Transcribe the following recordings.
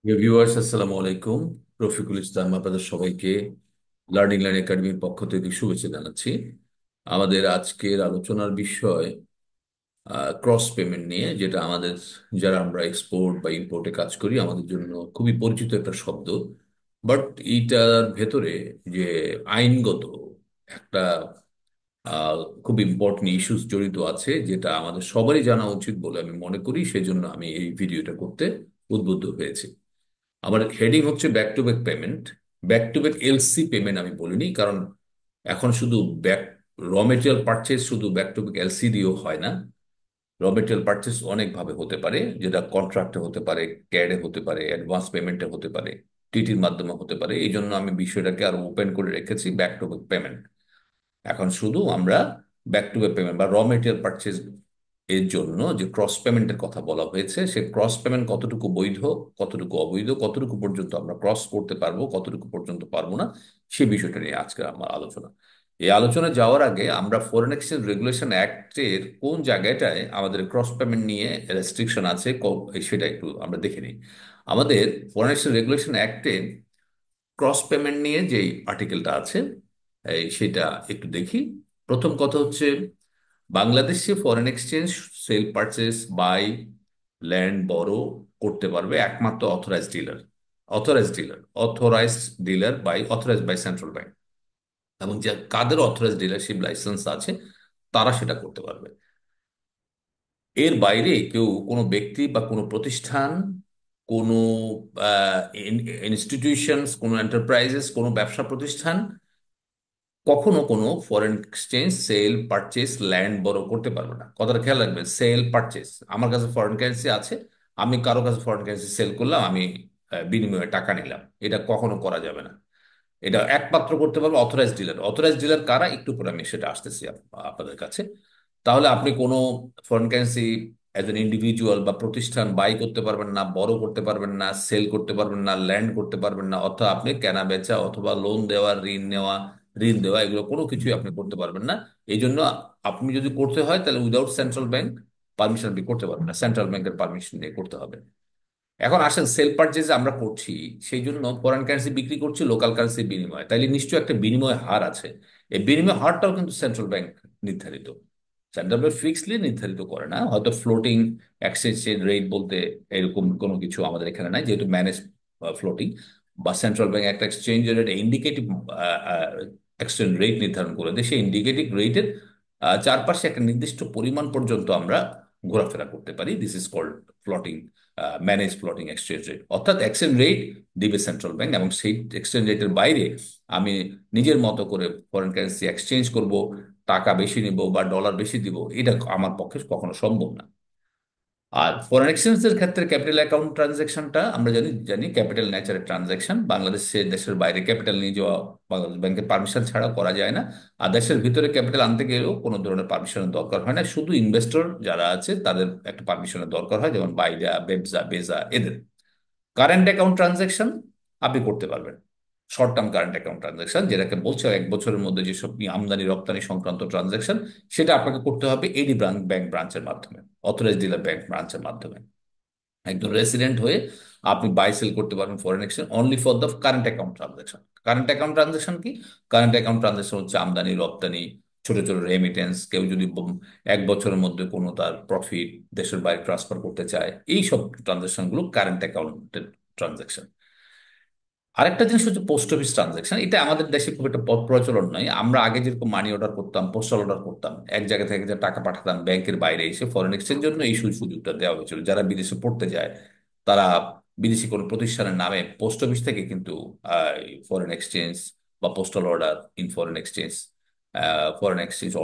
Viewers, আসসালামু আলাইকুম। রফিকুল ইসলাম আপনাদের সবাইকে লার্নিং লাইন একাডেমির পক্ষ থেকে শুভেচ্ছা জানাচ্ছি। আমাদের আজকের আলোচনার বিষয় ক্রস পেমেন্ট নিয়ে, যেটা আমাদের যারা আমরা এক্সপোর্ট বা ইম্পোর্টে কাজ করি আমাদের জন্য খুবই পরিচিত একটা শব্দ। বাট এইটার ভেতরে যে আইনগত একটা আহ, খুব ইম্পর্টেন্ট ইস্যুস জড়িত আছে, যেটা আমাদের সবারই জানা উচিত বলে আমি মনে করি। সেই জন্য আমি এই ভিডিওটা করতে উদ্বুদ্ধ হয়েছি। আমার হেডিং হচ্ছে back to back payment. Back to back LC payment আমি বলিনি, কারণ এখন শুধু ব্যাক র মেটেরিয়াল পারচেজ শুধু ব্যাক টু ব্যাক এলসি দিয়েও হয় না। র মেটেরিয়াল পারচেজ অনেকভাবে হতে পারে, যেটা কন্ট্রাক্টে হতে পারে, ক্যাডে হতে পারে, অ্যাডভান্স পেমেন্টে হতে পারে, টিটির মাধ্যমে হতে পারে। এই জন্য আমি বিষয়টাকে আরো ওপেন করে রেখেছি ব্যাক টু ব্যাক পেমেন্ট। এখন শুধু আমরা ব্যাক টু ব্যাক পেমেন্ট বা র মেটেরিয়াল পারচেজ এর জন্য যে ক্রস পেমেন্টের কথা বলা হয়েছে, সে ক্রস পেমেন্ট কতটুকু বৈধ, কতটুকু অবৈধ, কতটুকু পর্যন্ত আমরা ক্রস করতে পারবো, কতটুকু পর্যন্ত পারবো না, সেই বিষয়টা নিয়ে আজকে আমার আলোচনা। এই আলোচনা যাওয়ার আগে আমরা ফরেন এক্সচেঞ্জ রেগুলেশন অ্যাক্টের কোন জায়গাটায় আমাদের ক্রস পেমেন্ট নিয়ে রেস্ট্রিকশন আছে সেটা একটু আমরা দেখে নিই। আমাদের ফরেন এক্সচেঞ্জ রেগুলেশন অ্যাক্টে ক্রস পেমেন্ট নিয়ে যেই আর্টিকেলটা আছে, সেটা একটু দেখি। প্রথম কথা হচ্ছে, বাংলাদেশে foreign exchange sell purchase buy lend borrow করতে পারবে একমাত্র authorized dealer. Authorized dealer by authorized by central bank. এবং যে কাদের অথরাইজড ডিলারশিপ লাইসেন্স আছে তারা সেটা করতে পারবে। এর বাইরে কেউ, কোনো ব্যক্তি বা কোনো প্রতিষ্ঠান, কোনো ইনস্টিটিউশনস, কোনো এন্টারপ্রাইজেস, কোনো ব্যবসা প্রতিষ্ঠান কখনো কোনো foreign exchange sell purchase lend borrow করতে পারবে না। কথাটা খেয়াল রাখবেন, সেল পারচেস। আমার কাছে ফরেন কারেন্সি আছে, আমি কারো কাছে ফরেন কারেন্সি সেল করলাম, আমি বিনিময়ে টাকা নিলাম, এটা কখনো করা যাবে না। এটা একমাত্র করতে পারবে অথরাইজড ডিলার। অথরাইজড ডিলার কারা, একটু পরে আমি সেটা আসতেছি আপনাদের কাছে। তাহলে আপনি কোনো foreign currency age N individual বা প্রতিষ্ঠান বাই করতে পারবেন না, বড় করতে পারবেন না, সেল করতে পারবেন না, ল্যান্ড করতে পারবেন না, অথবা আপনি কেনা বেচা অথবা লোন দেওয়া, ঋণ নেওয়া, ঋণ দেওয়া, এগুলো কোনো কিছুই আপনি করতে পারবেন না। এই জন্য আপনি যদি করতে হয় তাহলে উইদাউট সেন্ট্রাল ব্যাংক পারমিশন আপনি করতে পারবেন না, সেন্ট্রাল ব্যাংকের পারমিশন নিয়ে করতে হবে। এখন আসেন, সেল পারচেজ আমরা করছি, সেই জন্য ফরেন কারেন্সি বিক্রি করছি লোকাল কারেন্সির বিনিময়ে, তাইলে নিশ্চয়ই একটা বিনিময় হার আছে। এই বিনিময় হারটাও কিন্তু সেন্ট্রাল ব্যাংক নির্ধারিত। সেন্ট্রাল ব্যাংক ফিক্সডলি নির্ধারিত করে না, হয়তো ফ্লোটিং এক্সচেঞ্জ রেট বলতে এরকম কোনো কিছু আমাদের এখানে নাই, যেহেতু ম্যানেজ ফ্লোটিং। বা সেন্ট্রাল ব্যাংক একটা exchange rate, indicative exchange rate নির্ধারণ করে দেয়। সেই ইন্ডিকেটিভ রেটের চারপাশে একটা নির্দিষ্ট পরিমাণ পর্যন্ত আমরা ঘোরাফেরা করতে পারি। This is called floating, manage floating exchange rate. অর্থাৎ এক্সচেঞ্জ রেট দিবে সেন্ট্রাল ব্যাংক, এবং সেই এক্সচেঞ্জ রেটের বাইরে আমি নিজের মতো করে ফরেন কারেন্সি এক্সচেঞ্জ করব, টাকা বেশি নিব বা ডলার বেশি দিব, এটা আমার পক্ষে কখনো সম্ভব না। আর ফরেন এক্সচেঞ্জের ক্ষেত্রে ক্যাপিটাল অ্যাকাউন্ট ট্রানজ্যাকশনটা আমরা জানি জানি ক্যাপিটাল নেচারের ট্রানজ্যাকশন। বাংলাদেশে দেশের বাইরে ক্যাপিটাল নিয়ে যাওয়া বাংলাদেশ ব্যাংকের পারমিশন ছাড়া করা যায় না। আর দেশের ভিতরে ক্যাপিটাল আনতে গেলেও কোনো ধরনের পারমিশনের দরকার হয় না, শুধু ইনভেস্টর যারা আছে তাদের একটা পারমিশনের দরকার হয়, যেমন বাইডা, বেবজা, বেজা, এদের। কারেন্ট অ্যাকাউন্ট ট্রানজ্যাকশন আপনি করতে পারবেন। Short term current account transaction, যেটাকে বলছে এক বছরের মধ্যে যেসব আমদানি রপ্তানি সংক্রান্ত ট্রানজ্যাকশন, সেটা আপনাকে করতে হবে এডি ব্যাংক ব্রাঞ্চের মাধ্যমে, অথরাইজ ডিলার ব্যাংক ব্রাঞ্চের মাধ্যমে। একজন রেসিডেন্ট হয়ে আপনি বাই সেল করতে পারবেন foreign exchange only for the current account transaction. Current account transaction কি? কারেন্ট অ্যাকাউন্ট ট্রানজ্যাকশন হচ্ছে আমদানি রপ্তানি, ছোট ছোট রেমিটেন্স, কেউ যদি এক বছরের মধ্যে কোনো তার প্রফিট দেশের বাইরে ট্রান্সফার করতে চায়, এই সব ট্রানজ্যাকশন গুলো কারেন্ট অ্যাকাউন্টের ট্রানজ্যাকশন। আরেকটা জিনিস হচ্ছে পোস্ট অফিস ট্রানজ্যাকশন। এটা আমাদের দেশে খুব একটা পথ প্রচলন নয়। আমরা আগে যেরকম মানি অর্ডার করতাম, পোস্টাল অর্ডার করতাম, এক জায়গা থেকে যে টাকা পাঠাতাম ব্যাংকের বাইরে এসে, ফরেন এক্সচেঞ্জ জন্য এই সুযোগটা দেওয়া হয়েছিল। যারা বিদেশে পড়তে যায় তারা বিদেশি কোনো প্রতিষ্ঠানের নামে পোস্ট অফিস থেকে কিন্তু ফরেন এক্সচেঞ্জ বা postal order, in foreign exchange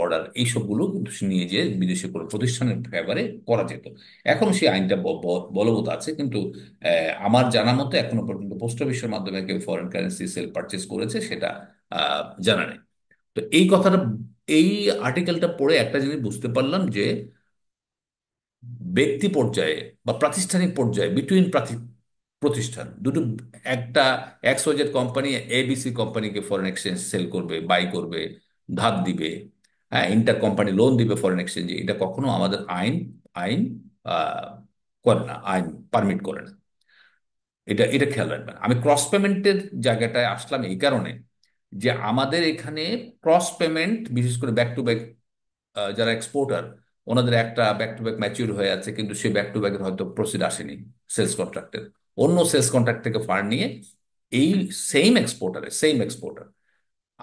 order, এইসবগুলো কিন্তু নিয়ে যেয়ে বিদেশি কোনো প্রতিষ্ঠানের ব্যাপারে করা যেত। এখনো সেই আইনটা বলবৎ আছে, কিন্তু আমার জানা মতে এখনো পর্যন্ত পোস্ট অফিসের মাধ্যমে কেউ ফরেন কারেন্সি সেল পারচেজ করেছে সেটা জানা নেই। তো এই কথাটা, এই আর্টিকেলটা পড়ে একটা জিনিস বুঝতে পারলাম যে ব্যক্তি পর্যায়ে বা প্রাতিষ্ঠানিক পর্যায়ে, বিটুইন প্রতিষ্ঠান দুটো, একটা X Y Z company ABC কোম্পানিকে ফরেন এক্সচেঞ্জ সেল করবে, বাই করবে, ধার দিবে, হ্যাঁ, ইন্টার কোম্পানি লোন দিবে ফরেন এক্সচেঞ্জে, এটা কখনো আমাদের আইন আইন আহ, করে না, আইন পারমিট করে না। এটা এটা খেয়াল রাখবেন। আমি ক্রস পেমেন্টের জায়গাটায় আসলাম এই কারণে যে আমাদের এখানে ক্রস পেমেন্ট, বিশেষ করে ব্যাক টু ব্যাক, যারা এক্সপোর্টার, ওনাদের একটা ব্যাক টু ব্যাক ম্যাচিউর হয়ে আছে, কিন্তু সেই ব্যাক টু ব্যাকের হয়তো প্রসিড আসেনি সেলস কন্ট্রাক্টের, অন্য সেলস কন্ট্রাক্ট থেকে ফান্ড নিয়ে এই সেম এক্সপোর্টার,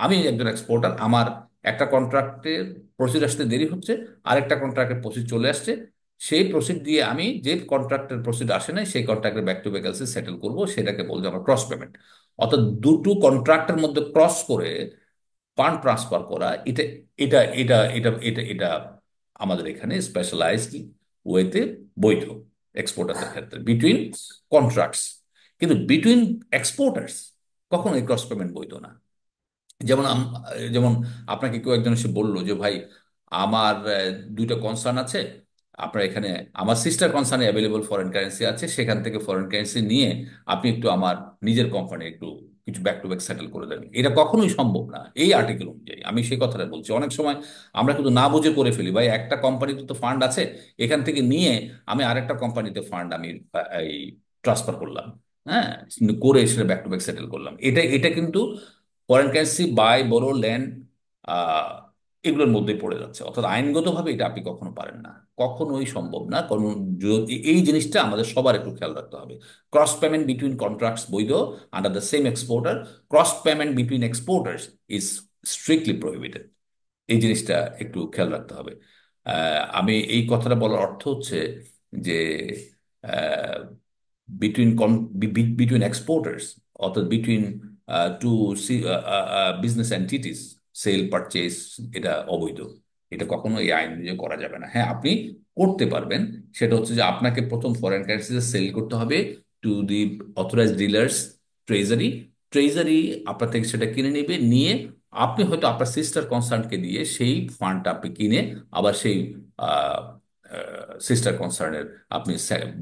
আমি একজন এক্সপোর্টার, আমার একটা কন্ট্রাক্টের প্রসিড আসতে দেরি হচ্ছে, আরেকটা কন্ট্রাক্টের প্রসিড চলে আসছে, সেই প্রসিড দিয়ে আমি যে কন্ট্রাক্টের প্রসিড আসে নাই সেই কন্ট্রাক্টের ব্যাক টু ব্যাক সেটেল করবো, সেটাকে বলবো আমার ক্রস পেমেন্ট। অর্থাৎ দুটো কন্ট্রাক্টের মধ্যে ক্রস করে ফান্ড ট্রান্সফার করা, এটা এটা এটা এটা এটা এটা আমাদের এখানে স্পেশালাইজড ওয়েতে বৈধ এক্সপোর্টারদের ক্ষেত্রে বিটুইন কন্ট্রাক্টস। কিন্তু বিটুইন এক্সপোর্টার্স কখনো এই ক্রস পেমেন্ট বৈধ না। যেমন যেমন আপনাকে কেউ একজন এসে বললো যে ভাই, আমার দুইটা কনসার্ন আছে আপনার এখানে, আমার সিস্টার কনসার্নে অ্যাভেলেবল ফরেন কারেন্সি আছে, সেখান থেকে ফরেন কারেন্সি নিয়ে আপনি একটু আমার নিজের কোম্পানি একটু কিছু ব্যাক টু ব্যাক সেটেল করে দেবেন। এটা কখনোই সম্ভব না এই আর্টিকেল অনুযায়ী। আমি সেই কথাটা বলছি, অনেক সময় আমরা কিন্তু না বুঝে করে ফেলি, ভাই একটা কোম্পানিতে তো ফান্ড আছে, এখান থেকে নিয়ে আমি আরেকটা কোম্পানিতে ফান্ড আমি এই ট্রান্সফার করলাম, হ্যাঁ, করে সেটা ব্যাক টু ব্যাক সেটেল করলাম। এটা এটা কিন্তু ফরেন কারেন্সি বাই বড় ল্যান্ড এগুলোর মধ্যে পড়ে যাচ্ছে। অর্থাৎ আইনগতভাবে এটা আপনি কখনো পারেন না, কখনোই সম্ভব না। কারণ এই জিনিসটা আমাদের সবার একটু খেয়াল রাখতে হবে। ক্রস পেমেন্ট বিটুইন কন্ট্রাক্টস বৈধ under the same exporter, cross payment between exporters is strictly prohibited. এই জিনিসটা একটু খেয়াল রাখতে হবে। আমি এই কথাটা বলার অর্থ হচ্ছে যে বিটুইন বিটুইন এক্সপোর্টার্স, অর্থাৎ between two business entities, sell purchase, এটা অবৈধ। এটা কখনো এই আইন অনুযায়ী করা যাবে না। হ্যাঁ, আপনি করতে পারবেন, সেটা হচ্ছে যে আপনাকে প্রথম ফরেন কারেন্সিতে সেল করতে হবে to the authorised dealers, treasury. Treasury আপনার থেকে সেটা কিনে নেবে, নিয়ে আপনি হয়তো আপনার সিস্টার কনসার্নকে দিয়ে সেই ফান্ডটা আপনি কিনে আবার সেই সিস্টার কনসার্নের আপনি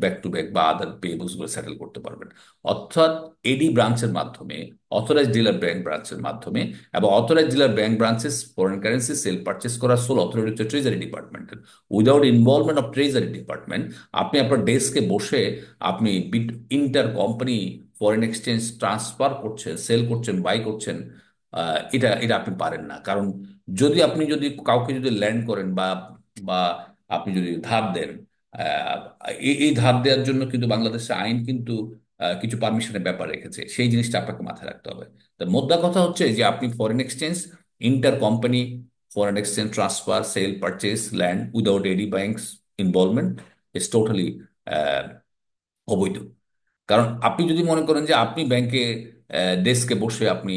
ব্যাক টু ব্যাক বা আদার পেয়েবলস গুলো সেটেল করতে পারবেন। অর্থাৎ এডি ব্রাঞ্চের মাধ্যমে, অথরাইজ ডিলার ব্যাংক ব্রাঞ্চের মাধ্যমে, এবং authorize dealer bank branches foreign currency sell purchase করার সোল অথরিটি হচ্ছে ট্রেজারি ডিপার্টমেন্টের। Without involvement of treasury department আপনি আপনার ডেস্কে বসে আপনি inter company foreign exchange transfer করছেন, সেল করছেন, বাই করছেন, এটা এটা আপনি পারেন না। কারণ যদি কাউকে যদি ল্যান্ড করেন বা বা আপনি যদি ধার দেন, আহ, এই ধার দেওয়ার জন্য কিন্তু বাংলাদেশের আইন কিন্তু কিছু পারমিশনের ব্যাপার রেখেছে, সেই জিনিসটা আপনাকে মাথায় রাখতে হবে। তো মোদ্দা কথা হচ্ছে যে আপনি foreign exchange, inter company foreign exchange transfer, sell, purchase lend without AD banks involvement is totally অবৈধ। কারণ আপনি যদি মনে করেন যে আপনি ব্যাংকে ডেস্কে বসে আপনি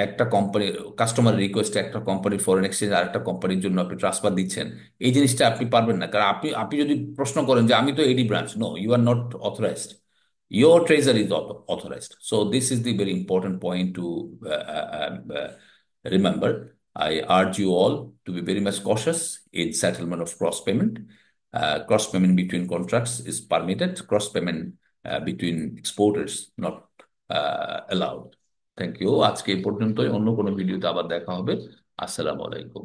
একটা কোম্পানির কাস্টমার রিকোয়েস্টে একটা কোম্পানির ফরেন এক্সচেঞ্জ আর একটা কোম্পানির জন্য আপনি ট্রান্সফার দিচ্ছেন, এই জিনিসটা আপনি পারবেন না। কারণ আপনি আপনি যদি প্রশ্ন করেন যে আমি তো AD branch, no, you are not authorised, your treasury is authorized. So this is the very important point to remember. I urge you all to be very much cautious in settlement of cross payment. Cross payment between contracts is permitted. Cross payment between exporters not allowed. Thank you. আজকে এই পর্যন্তই, অন্য কোনো ভিডিওতে আবার দেখা হবে। আসসালামু আলাইকুম।